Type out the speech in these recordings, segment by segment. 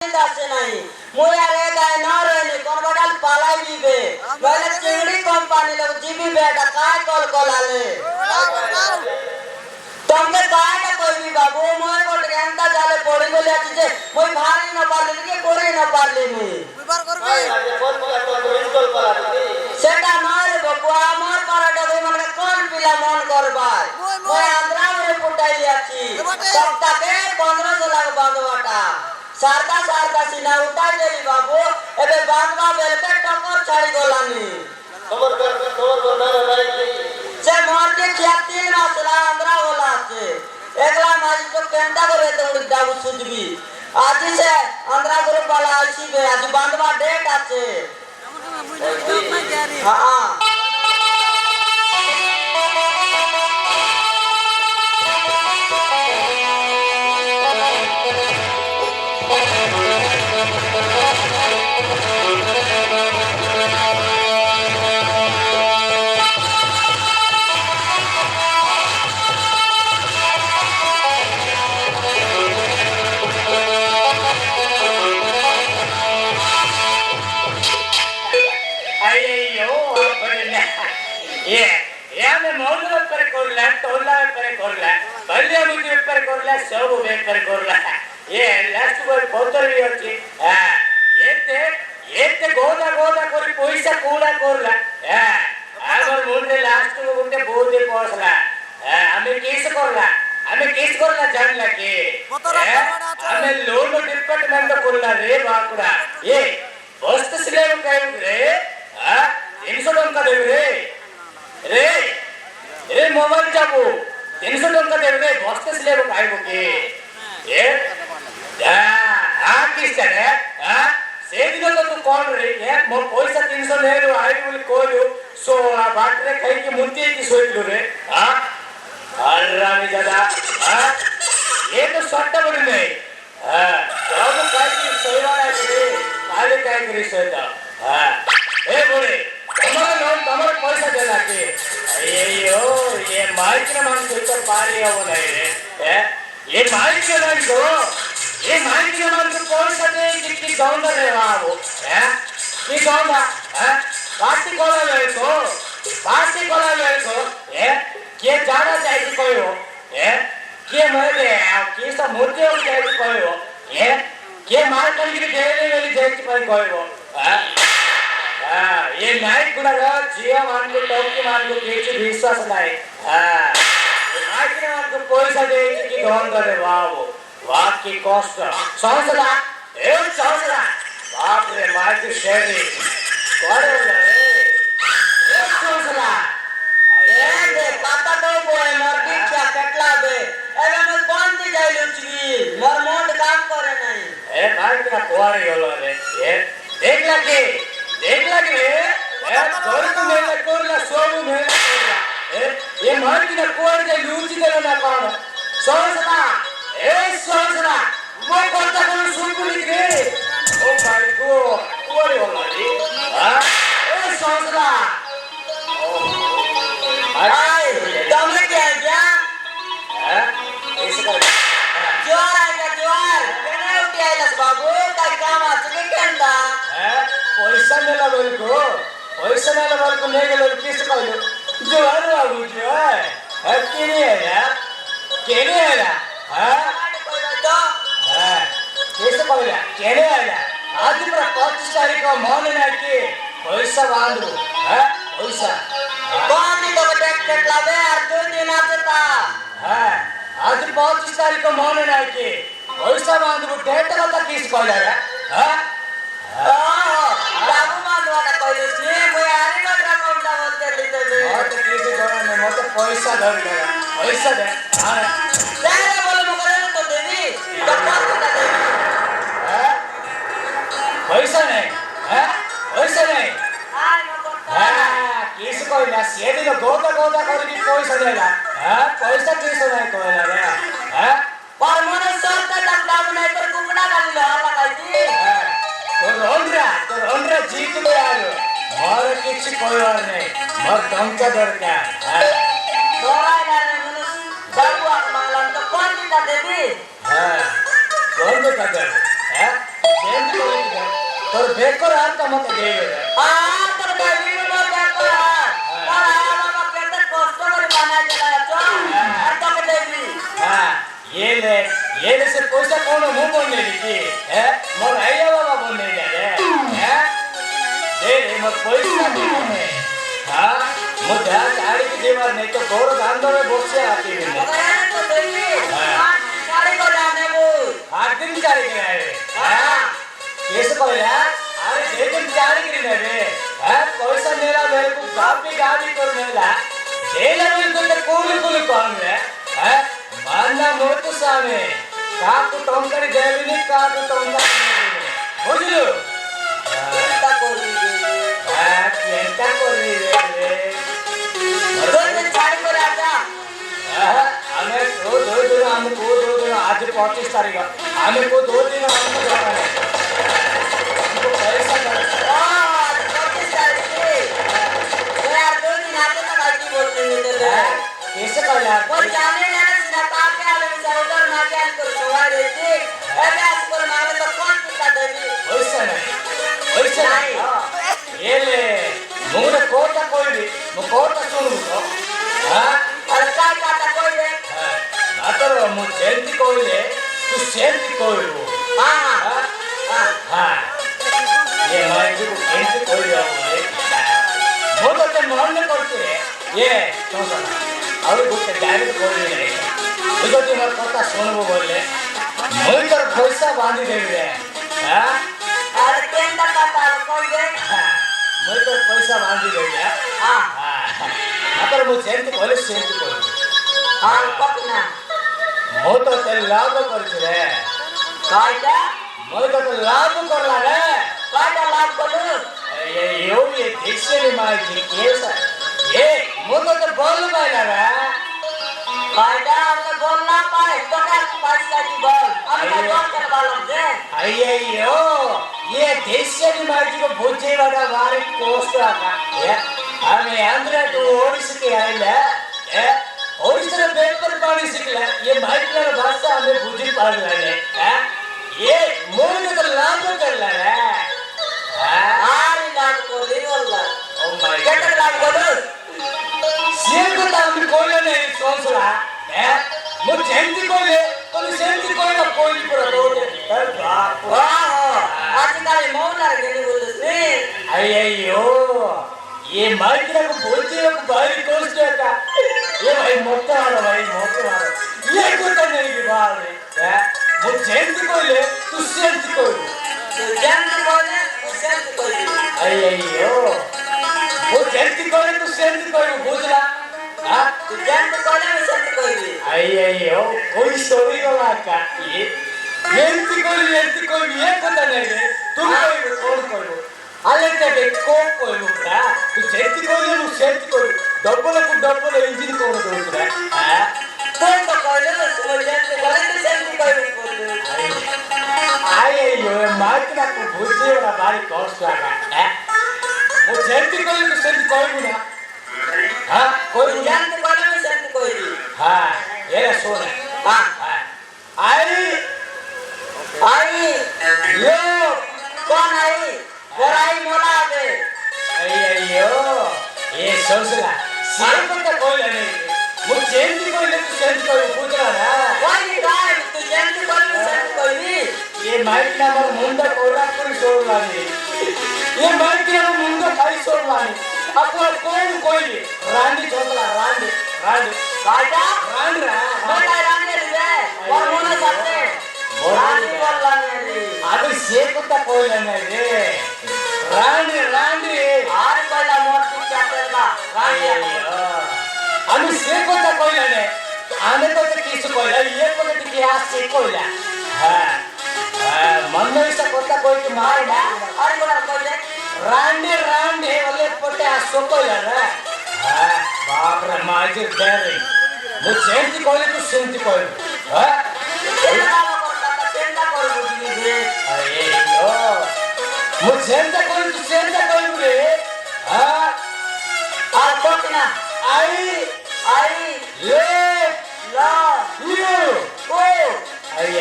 আছে নাই মই আরে গায় না রইনি কোন বড়াল পালাই দিবে বলে চিংড়ি কোম্পানি লোক জিবি বেটা কায় কল কলালে তোমকে কায়টা কইবি বাবু মই কোট গেন্দা জালে পড়ি বলে আছে যে মই ভারী না পারলি কি পড়ি না পারলি নি বিবার করবি সেটা নয় বাবু আমার পারাটা কই মানে কোন পিলা মন করবাই মই আন্দ্রামরে ফুটাই আছি সপ্তাহে 15 লাখ বাঁধবাটা सारदा सारदा सीना उठाई देली बाबू एबे बांधवा बेलके टक्कर छाड़ी गोलानी खबर ना भाई से मोर के क्या 3 मासला अंदरा होला আছে একলা মাঝি তো কেন্টা করে তো উড়ি দাও সুজবি আজি সে अंदरा করে পালা আইছি বে আজি বাঁধবা ডেট আছে हां सब बेकर करला ये लास्ट बार पौतरी अछि एते गोदा गोदा करी पैसा कोडा करला आगर मुंडे लास्ट को गुंडे बोदे पसला हमें केस करला जानला के हमें लोन डिपार्टमेंट करला रे बाकुड़ा ये बस्त सिलेब कायम रे 300 टका देबे रे मोबाइल जाबो 300 टका देबे बस्त सिलेब कायबो के ये किस है से दिन तो तू कौन रे मो पैसा 300 ले रो आई बोली कोयो सो बाटरे खाई के मुंती की सोइलो रे हरामी दादा ये तो सट्टा बड़ी नहीं सब काई की सोइवा है रे काले काई करी सोइता ए बोले तुम्हारे पैसा देला के अय्यो ये माइक ना मान तो पारी हो नहीं रे ये माइक के मान को पैसा दे कि गांव रे बाबू की गांव पार्टी कोला ले को के जाना चाहिए कोयो के मरे के सब मोटे हो जाए कोयो के मार कर के देने वाली जाए कोयो ये नाइट गुड़ा जिया मान को टॉप के मान को के विश्वास नहीं नाइट के मान को पैसा दे कि गांव रे बाबू वाह की कष्ट सहसला बाप रे मार के शेरी करे रे सहसला दे पाता तो बोए मर की क्या कटला दे एबे मैं कौन दी जाई लुचवी मोर मोट काम करे नहीं मार के कोरे होलो रे देख लगे रे घर को मेला कोरला सोबू मेला कोरला ये मार की कोर जे लूची देला ना कौन सहसला वो करता कौन सुनकुली के ओ भाई को कोरे होला रे सोचला आई तुमने क्या ऐसे कर जोर केने उठी आइलस बाबू काय काम আছে के केंदा पैसा नेला बोल को ले गेलो किस कहलो जोर बाबू जोर केने आया कैसे कहला केने आया आज पूरा 25 तारीख को मन ना के पैसा बांधो पैसा बांध तो टेक लावे और 2 दिन आता आज 25 तारीख को मन ना के पैसा बांधो डेट का किस कहला रे बाबू बांधवा का कहले से मैं आरे ना काउंटा बोलते लेते मत किस जोरा ने मत पैसा धर पैसा दे तेरे बोले मुकरे तो देवी पैसा नहीं किस कहला से दिन गोदा करके पैसा देला पैसा किस नहीं कहला रे पर मने सरता डंडा नहीं पर कुकड़ा गाली लहला काई तो रोंद्रा जीत ले आलो मोर किछ कहवार नहीं मोर टंका दरकार दोराय ना रे मने बाबू मांगलन तो कौन दी देबी कौन दे তোর বেকর আর তা মতে দেবে তোর বেবি গুলো দেখো তোর আয়া বাবা কেতে কষ্ট করে বানাই দিলা তো আর তোকে দেবি হ্যাঁ ये ले से पैसा कौन मुंह बोलने लिखी है मोर आया बाबा बोलने लगे हैं दे मोर पैसा दे हाँ मुझे गाड़ी की दीवार नहीं तो गोर गांधो में बोक्से आती है अरे तो देवी गाड़ी को जाने वो 8 दिन गाड़ी के आए हाँ कैसे कोई अरे 2 दिन गाड़ी के लिए रे हाँ पैसा मेरा मेरे को गाड़ी कर मेरा जेल में तो कोई कौन है हाँ मानना मोटू सामे काकू टोंकरी देविनी काकू टोंकरी बुझलु चिंता कोरी चिंता कोरी रे दो दिन गाड़ी को राजा हमें दो दिन हमको 2 दिन आज 25 तारीख हमें को 2 दिन हमको जाना है हमको पैसा कर 25 तारीख की यार 2 दिन आते तक आती बोलते हैं कैसे कर यार और जाने सीधा ताके आवे बेचारा उधर ना के को सोवा देती ऐसे स्कूल मारे तो कौन टिका देवी वैसा नहीं ये ले मुझे कोटा कोई भी कोटा सुन मुझको हाँ और काय काटा कोई दे अतर मुझे सेंटी कोई ले तू सेंटी कोई हो हाँ ये माय जी को सेंटी कोई ले वो तो ते मोहल्ले करते हैं ये कौन सा और गुट्टे डायरेक्ट कोई नहीं मुझे तो मत पता सुनबो बोले मुझे तो पैसा बांधी दे रे हां अरे केंदा काटा कोई दे मुझे तो पैसा बांधी दे रे हां अतर मुझे सेंटी कोई हां पकना मो तो ते लाभ कर रे काटा मुझे तो लाभ करला रे काटा लाभ करू ये देशे में माय जी कैसा ये मुझे तो बोल पाएगा रे काटा हमने बोलना पाए तो क्या पैसा की बोल हम क्या बोल कर बालम दे अय्यो ये देशे में माय जी को भोजे वाला वारे कोस्ट आका ये हमें आंध्र तो ओडिशा के आइला ए ओडिशा में पेपर पानी सिखला ये माइकल भाषा हमें भोजे पढ़ ले हैं ये मुझे तो लाभ कर ला रे आरी लाभ को दे वाला ओ माय केटर लाभ को दे सिर्फ तो हम कोई नहीं सोचला है मुझे सेंटी कोई तो सेंटी कोई ना कोई पर दो दे बाप वाह आजकल मौला गेली बोलते अय्यो ये माइक को बोलते हो भाई कोस्ट का ये भाई मोटा वाला ये को तो नहीं की बात है मुझे सेंटी कोई ले तू सेंटी कोई जेंट बोले सेंट कोई अय्यो वो सेंटी कोई तू सेंटी कोई बुझला हां जेंट बोले सेंट कोई अय्यो कोई स्टोरी वाला का ये सेंटी कोई ये पता नहीं रे तुम कोई कौन कोई अलग के कोई मुकरा तू सेंटी कोई डबल इंजन कौन दोसरा हां तो कोई तो जेंट बोले सेंट कोई बोले अय्यो माइक ना को भूजे वाला भारी कॉस्ट लगा है वो सेंटी कोई ना हां कोई जेंट बोले सेंट कोई हां ये सुन हां आई यो कौन आई बोराई मोला दे अय्यो ये सोचला सिर्फ तो कोई नहीं मुझे सेंटी कोई ले तू सेंटी कोई पूछला ना कोई गाय तू जेंट बोले सेंट कोई ये माइक ना मर मुंडा कोला कोई छोड़वानी ये माइक ना मुंडा खाई छोड़वानी अपना कोई रांडी छोड़ला रांडी काटा रांडी मोटा रांडी रे और मोना जाते रांडी बोलला मेरी ಅದು ಸೇಕುತ್ತ ಕೋಯಿಲನೆ ರೇ ರಾಂಡಿ ಆರು ಕೊಯ್ಲ ಮೋರ್ತಿ ಚಾಪೆಲ್ಲ ರಾಂಡಿ ಅದು ಸೇಕುತ್ತ ಕೋಯಿಲನೆ ಆನೆ तो किस कोइला ये पकड़ के आ से कोइला हां मन में से कोता कोई के मार और बोला कोइले रांडी वाले पटे आ सो कोइला रे हां बाप रे माजी डेरे मुझे सेंटी कोइले तो सेंटी कोइले हां मुझे कोई तू सेंटा कोई रे हां आ कोकना आई ले ला यू ओ आई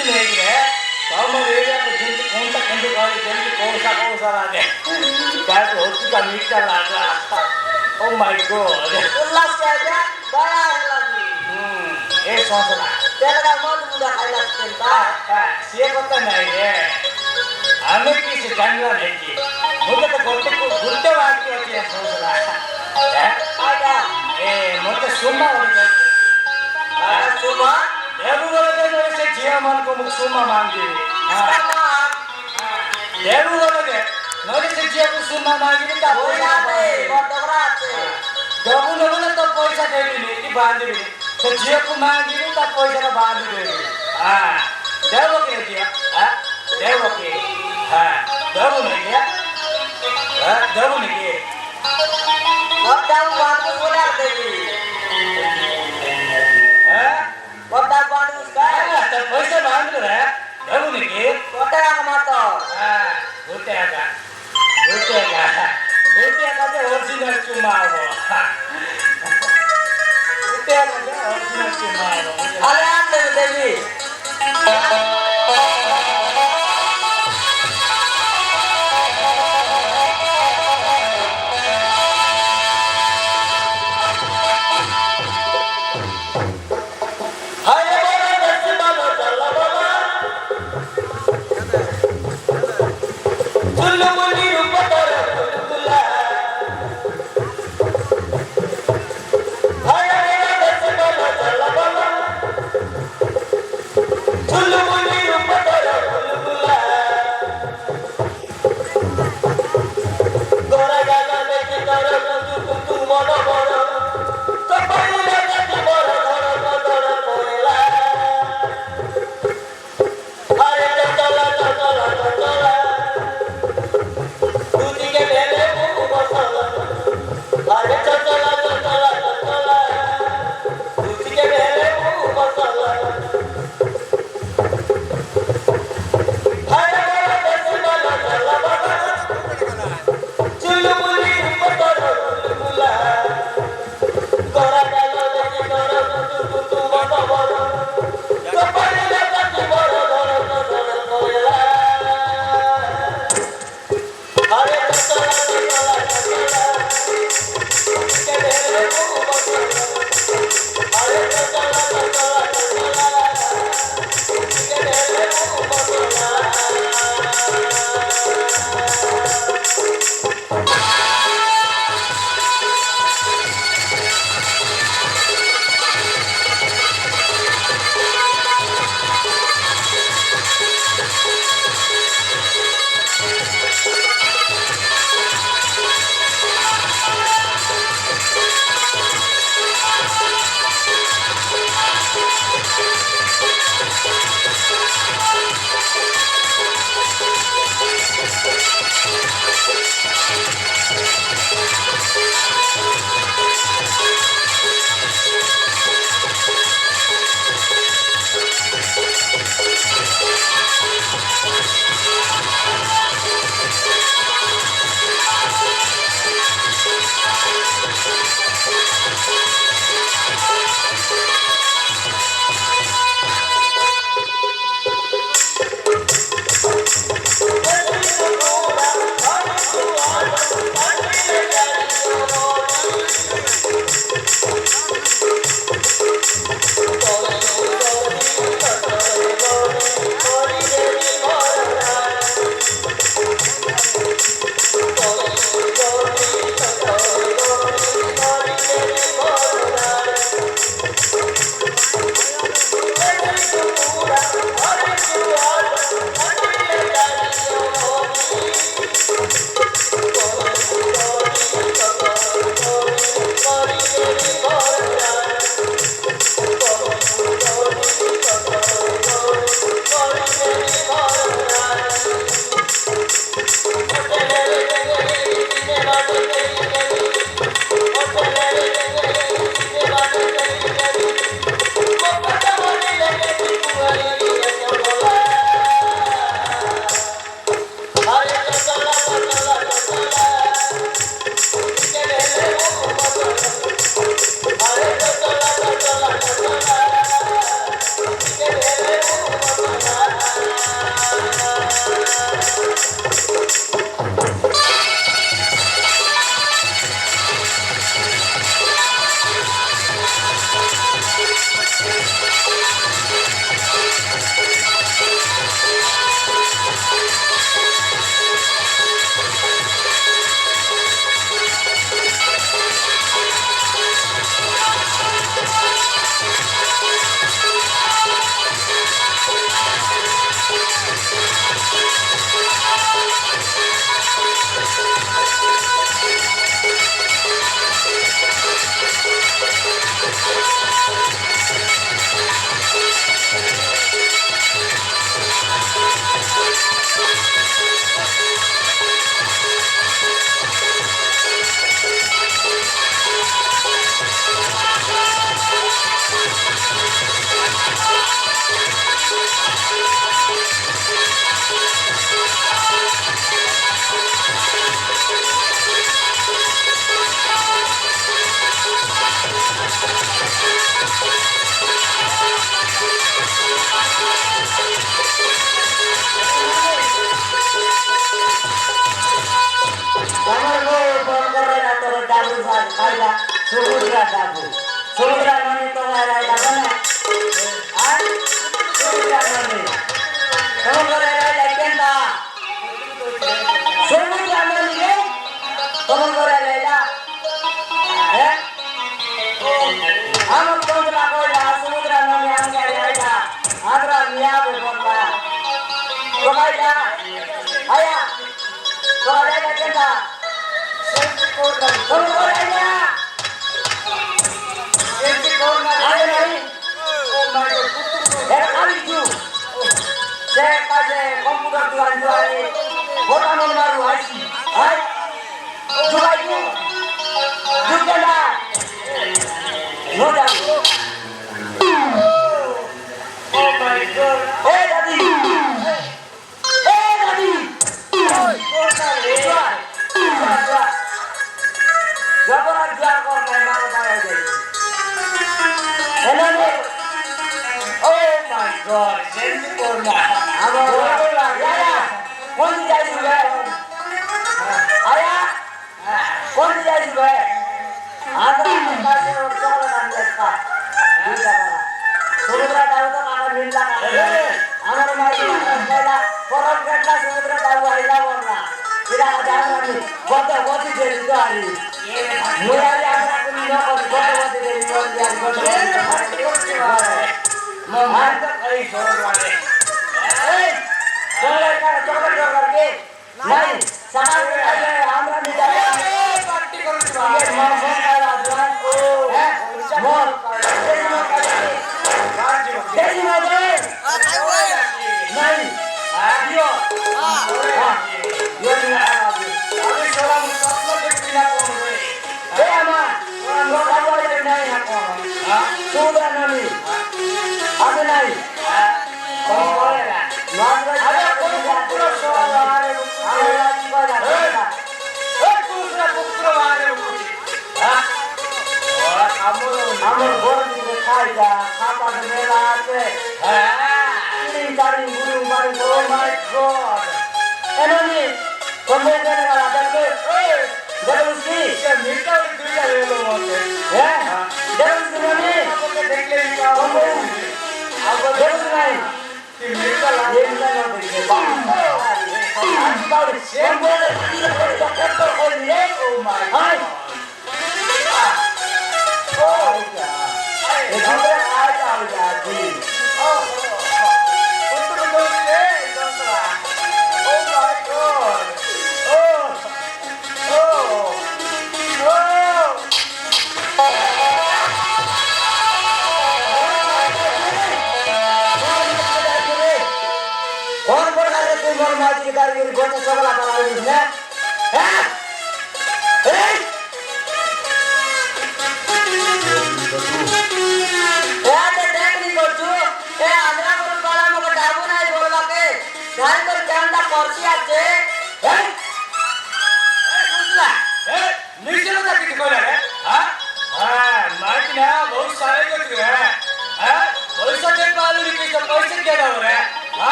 କିଛି ନେଇକିରେ ତମର ଏରିଆକୁ ଯେମିତି କୋଣଟା କେମିତି କହିଲେ ଯେମିତି କୌଶା ରାଜେ କାହାକୁ ହଉଛି କା ମିଠା ଲାଗଲା ଓ ମାଇ ଗଡ୍ उल्लास के आजा बड़ा हेलानी ଏ ସଂସଲା तेल का मत मुदा खाइला चिंता ସିଏ କଥା ନାହିଁ ରେ ଆମେ କିଛି ଜାଣିବା ନାହିଁ କି ମୁଁ ତ ଗୋଟେ ବାକି ଅଛି ଏ ସଂସଲା आजा ଏ ମୋତେ ସୁମା ଗୋଟେ आजा सुमा ଦେବୁ ଗଲେ ସେ ଝିଅ ମାନଙ୍କୁ ମୁଁ ସୁମା ମାଗିବି ଦେବୁ ଗଲେ ନହେଲେ ସେ ଝିଅକୁ ସୁମା ମାଗିବି ତା ପଇସା ଦେବୁ ନହେଲେ ତ ପଇସା ଦେବିନି କି ବାନ୍ଧିବିନି ସେ ଝିଅକୁ ମାଗିବି ତା ପଇସାଟା ବାନ୍ଧି ଦେବି ଦେବ କି ଝିଅ ଦେବ କି ଦେବୁନି କି ଦେବୁନି କି ପଇସା ବାନ୍ଧିଲେ ଦେବୁନି କି ଗୋଟେ ଯେ ଅରିଜିନାଲ ଚୁମା ହବ ଗୋଟେ ଅରିଜିନାଲ ଚୁମା ହବ kaila samudra dabu samudra nani to rai labana R samudra nani samudra rai kenta samudra nani re samudra rai la eh amar samudra koila samudra nani anga rai la adra niya be bolla to kaila aya to rai kenta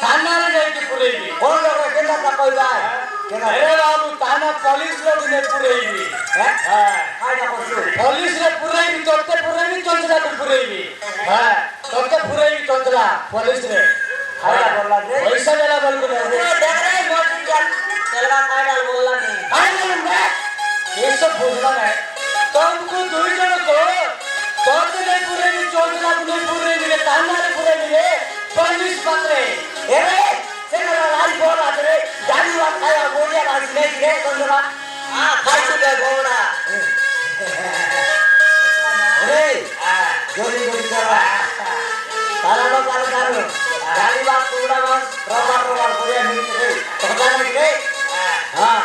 ଥାନାରେ ଯାଇକି ପୁରେଇବି। কোন লোক কেনা তা কইবাই কেনা ଆରେ ବାବୁ ଥାନା ପୋଲିସରେ ଦିନେ ପୁରେଇବି। হ্যাঁ হ্যাঁ কাইটা করছু ପୋଲିସରେ ପୁରେଇବି, ତୋତେ ପୁରେଇବି, ଚଞ୍ଚଳାକୁ ପୁରେଇବି। হ্যাঁ ତୋତେ ପୁରେଇବି ଚଞ୍ଚଳା ପୋଲିସରେ। কাইটা করলা রে ପଇସା ଦେଲା ବେଳକୁ এ দেখ রে মোটি জান তেলবা কাইটা বললা নি ଏସବୁ ବୁଝିଲା ନାହିଁ। ତମକୁ ଦୁଇ ଜଣକୁ ତୋତେ ନେଇ ପୁରେଇବି, ଚଞ୍ଚଳାକୁ ନେଇ ପୁରେଇବି ରେ, ଥାନାରେ ପୁରେଇବି ରେ, ପୋଲିସ ପାଖରେ। এ রে সেনা লাই বল আছে রে জানি ওয়া খায়া বলিয়া আছে নে রে কোনরা খাইছু রে গোড়া রে জলদি জলদি কর তারা লোক আর কারো গাড়ি বাপ পুরা মাস রবার রবার করিয়া নিতে রে টাকা নাই রে হ্যাঁ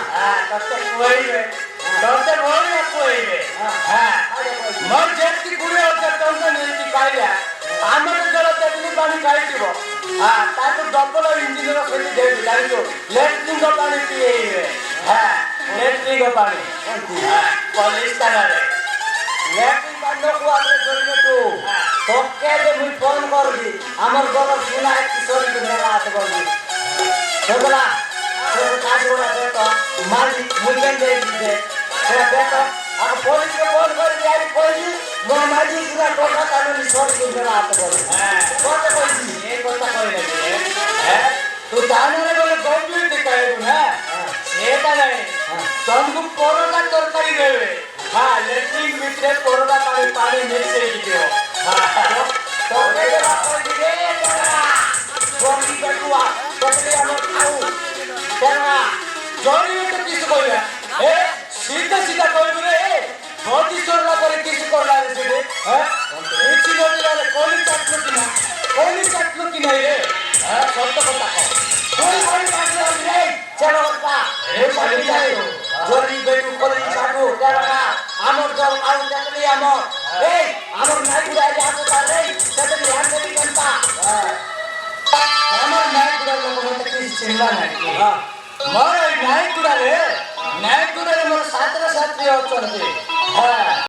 ତତେ ଖୁଆଇବେ, ତତେ ଭଳିଆ ଖୁଆଇବେ। ହଁ ମୋର ଯେତିକି 20,000 ଟଙ୍କା ନେଇକି ଖାଇଲା, ଆମର ଜଳ ତେତିନି ପାଣି ଖାଇଥିବ। ହଁ ତାକୁ ଡବଲ ଇଞ୍ଜିନର ସେଠି ଦେବି, ଜାଣିଛୁ ଲେଟ୍ରିଙ୍ଗ ପାଣି ପିଏଇବେ। ହଁ ଲେଟ୍ରିଙ୍ଗ ପାଣି ପୋଲିସ ଥାନାରେ। লেটিন বান্ড কুয়াতে জড়িয়ে তু তোকে যে মুই ফোন করবি আমার গল শুনা একটু সরি মেলা আছে বলবি সেগুলা সেগুলো কাজ করে দে তো মালি মুই কেন দিয়ে দিতে সেটা দে তো আর পুলিশকে ফোন করে দিয়ে আমি কইছি মো মাঝি পুরা টোকা কানুনি সরি মেলা আছে বলবি কত কইছি ଏ କଥା କହିଲେ ତୁ ଥାନାରେ ଗଲେ ଗମ୍ଭୀର ଖାଇବୁ ନା, ସେଟା ନାହିଁ। ତମକୁ ପରଟା ତରକାରୀ ଦେବେ। ହଁ ଲେଟ୍ରିନ୍ ଭିତରେ ପରଟା ପାଣି ପାଣି ମିକ୍ସ ହେଇକି ଥିବ। তোকে যে কইছি রে তোরা বলি বেটুয়া তোকে আমার খাও তেরা ଜଣିବେ ତ କିଛି କହିଲା, ଏ ସିଧା ସିଧା କହିବୁ ରେ, ଭୋଜି ସରିଲା ପରେ କିଛି କଲା ରେ ସେଠି କିଛି ନଥିଲା କୋଳି ଚାଟଲୁ କି ନା, କୋଳି ଚାଟଲୁ କି ନାହିଁ ରେ, ସତ କଥା କହ। कोई कोई काटलो रे चलो बप्पा ए चली जाओ। जोरी बेटू कोली काटू तेरा আমর জল আউ দেখলি আমর এই আমর নাই গুড়াই আসো তারে সেটা ধ্যান দেবি কেনতা আমার নায়কুড়ার লোক মতো কিছু চিন্তা ନାହିଁ। ମୋର ଏଇ ନାୟକୁଡ଼ାରେ ମୋର ଛାତ୍ରଛାତ୍ରୀ ଅଛନ୍ତି।